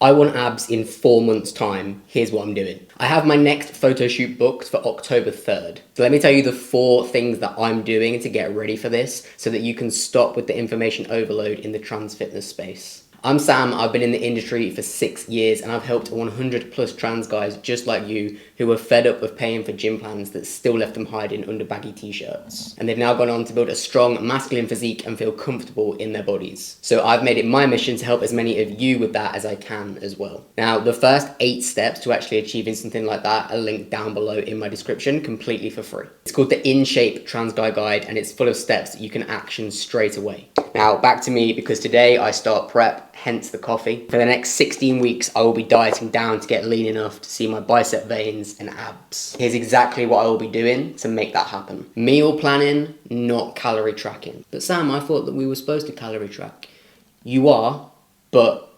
I want abs in 4 months' time. Here's what I'm doing. I have my next photo shoot booked for October 3rd. So let me tell you the 4 things that I'm doing to get ready for this so that you can stop with the information overload in the trans fitness space. I'm Sam, I've been in the industry for 6 years and I've helped 100 plus trans guys just like you who were fed up of paying for gym plans that still left them hiding under baggy t-shirts. And they've now gone on to build a strong masculine physique and feel comfortable in their bodies. So I've made it my mission to help as many of you with that as I can as well. Now the first 8 steps to actually achieving something like that are linked down below in my description completely for free. It's called the In Shape Trans Guy Guide and it's full of steps that you can action straight away. Now back to me because today I start prep, hence the coffee. For the next 16 weeks, I will be dieting down to get lean enough to see my bicep veins and abs. Here's exactly what I will be doing to make that happen. Meal planning, not calorie tracking. But Sam, I thought that we were supposed to calorie track. You are, but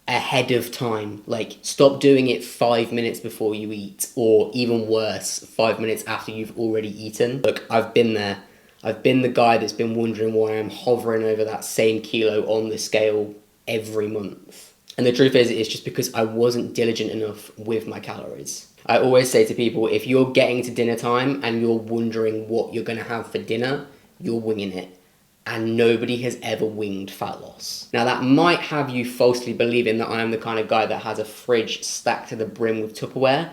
ahead of time. Like, stop doing it 5 minutes before you eat, or even worse, 5 minutes after you've already eaten. Look, I've been there. I've been the guy that's been wondering why I'm hovering over that same kilo on the scale every month. And the truth is, it's just because I wasn't diligent enough with my calories. I always say to people, if you're getting to dinner time and you're wondering what you're going to have for dinner, you're winging it. And nobody has ever winged fat loss. Now that might have you falsely believing that I am the kind of guy that has a fridge stacked to the brim with Tupperware.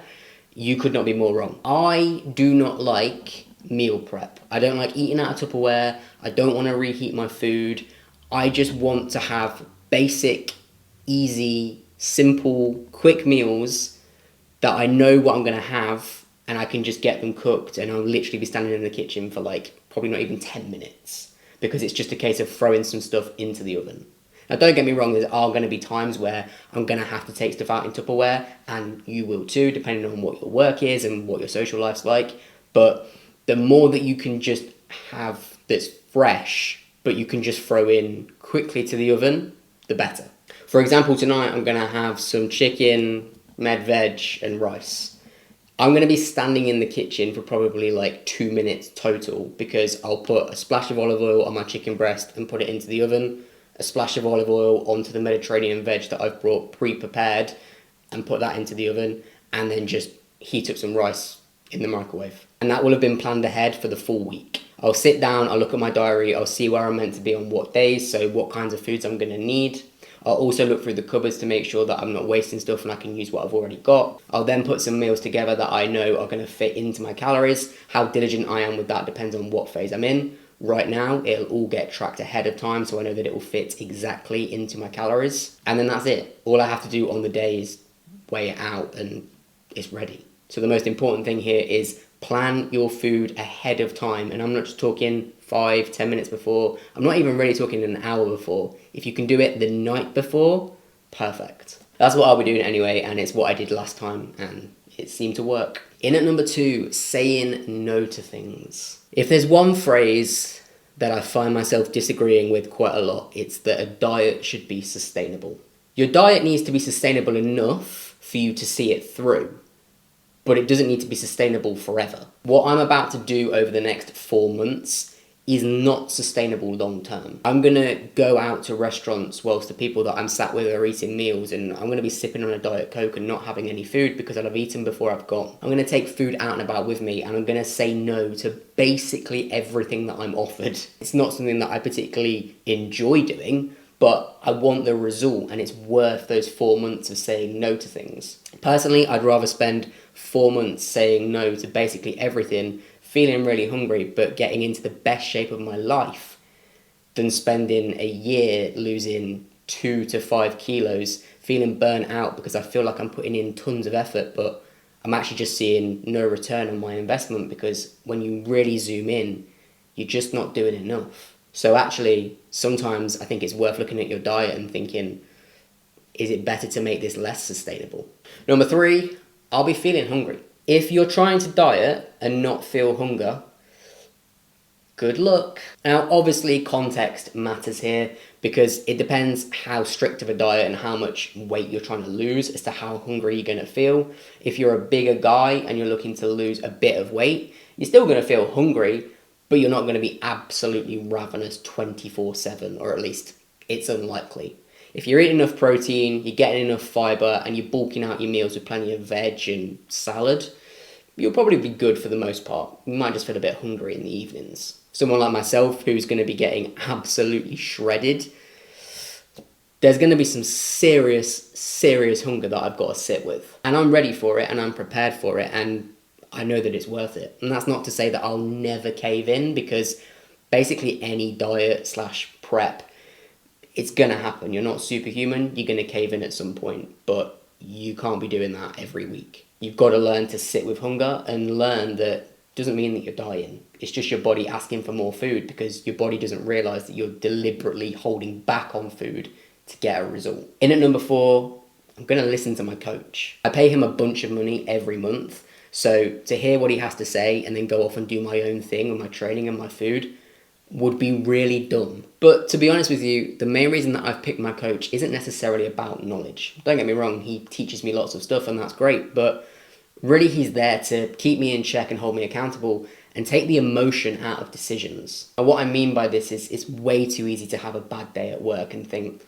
You could not be more wrong. I do not like meal prep. I don't like eating out of Tupperware. I don't want to reheat my food. I just want to have basic, easy, simple, quick meals that I know what I'm going to have and I can just get them cooked and I'll literally be standing in the kitchen for like probably not even 10 minutes because it's just a case of throwing some stuff into the oven. Now don't get me wrong, there are going to be times where I'm going to have to take stuff out in Tupperware and you will too, depending on what your work is and what your social life's like, but the more that you can just have that's fresh but you can just throw in quickly to the oven, the better. For example, tonight I'm going to have some chicken, med veg and rice. I'm going to be standing in the kitchen for probably like 2 minutes total because I'll put a splash of olive oil on my chicken breast and put it into the oven, a splash of olive oil onto the Mediterranean veg that I've brought pre-prepared and put that into the oven and then just heat up some rice in the microwave. And that will have been planned ahead for the full week. I'll sit down, I'll look at my diary, I'll see where I'm meant to be on what days, so what kinds of foods I'm going to need. I'll also look through the cupboards to make sure that I'm not wasting stuff and I can use what I've already got. I'll then put some meals together that I know are going to fit into my calories. How diligent I am with that depends on what phase I'm in. Right now, it'll all get tracked ahead of time, so I know that it will fit exactly into my calories. And then that's it. All I have to do on the day is weigh it out and it's ready. So the most important thing here is plan your food ahead of time. And I'm not just talking 5-10 minutes before. I'm not even really talking an hour before. If you can do it the night before, perfect. That's what I'll be doing anyway, and it's what I did last time, and it seemed to work. In at number 2, saying no to things. If there's one phrase that I find myself disagreeing with quite a lot, it's that a diet should be sustainable. Your diet needs to be sustainable enough for you to see it through, but it doesn't need to be sustainable forever. What I'm about to do over the next 4 months is not sustainable long term. I'm gonna go out to restaurants whilst the people that I'm sat with are eating meals, and I'm gonna be sipping on a Diet Coke and not having any food because I'll have eaten before I've gone. I'm gonna take food out and about with me, and I'm gonna say no to basically everything that I'm offered. It's not something that I particularly enjoy doing, but I want the result, and it's worth those 4 months of saying no to things. Personally, I'd rather spend 4 months saying no to basically everything, feeling really hungry, but getting into the best shape of my life, than spending a year losing 2 to 5 kilos, feeling burnt out because I feel like I'm putting in tons of effort, but I'm actually just seeing no return on my investment because when you really zoom in, you're just not doing enough. So actually, sometimes I think it's worth looking at your diet and thinking, is it better to make this less sustainable? Number 3, I'll be feeling hungry. If you're trying to diet and not feel hunger, good luck. Now, obviously, context matters here because it depends how strict of a diet and how much weight you're trying to lose as to how hungry you're going to feel. If you're a bigger guy and you're looking to lose a bit of weight, you're still going to feel hungry, but you're not going to be absolutely ravenous 24/7, or at least it's unlikely. If you're eating enough protein, you're getting enough fiber, and you're bulking out your meals with plenty of veg and salad, you'll probably be good for the most part. You might just feel a bit hungry in the evenings. Someone like myself who's going to be getting absolutely shredded, there's going to be some serious hunger that I've got to sit with. And I'm ready for it and I'm prepared for it and I know that it's worth it. And that's not to say that I'll never cave in, because basically any diet slash prep, it's going to happen. You're not superhuman. You're going to cave in at some point, but you can't be doing that every week. You've got to learn to sit with hunger and learn that doesn't mean that you're dying. It's just your body asking for more food because your body doesn't realize that you're deliberately holding back on food to get a result. In at number 4, I'm going to listen to my coach. I pay him a bunch of money every month. So to hear what he has to say and then go off and do my own thing with my training and my food would be really dumb. But to be honest with you, the main reason that I've picked my coach isn't necessarily about knowledge. Don't get me wrong, he teaches me lots of stuff and that's great, but really he's there to keep me in check and hold me accountable and take the emotion out of decisions. And what I mean by this is it's way too easy to have a bad day at work and think,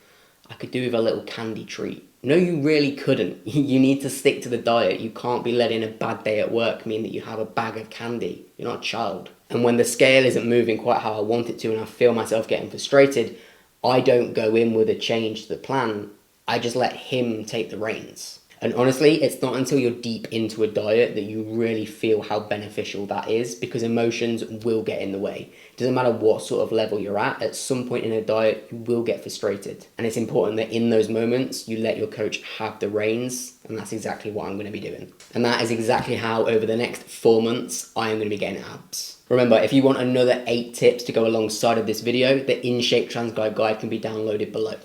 I could do with a little candy treat. No, you really couldn't. You need to stick to the diet. You can't be letting a bad day at work mean that you have a bag of candy. You're not a child. And when the scale isn't moving quite how I want it to and I feel myself getting frustrated, I don't go in with a change to the plan. I just let him take the reins. And honestly, it's not until you're deep into a diet that you really feel how beneficial that is, because emotions will get in the way. It doesn't matter what sort of level you're at some point in a diet, you will get frustrated. And it's important that in those moments, you let your coach have the reins, and that's exactly what I'm going to be doing. And that is exactly how, over the next 4 months, I am going to be getting abs. Remember, if you want another 8 tips to go alongside of this video, the In Shape Transglide guide can be downloaded below.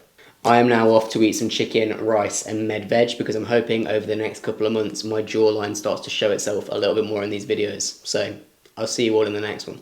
I am now off to eat some chicken, rice and med veg because I'm hoping over the next couple of months my jawline starts to show itself a little bit more in these videos. So I'll see you all in the next one.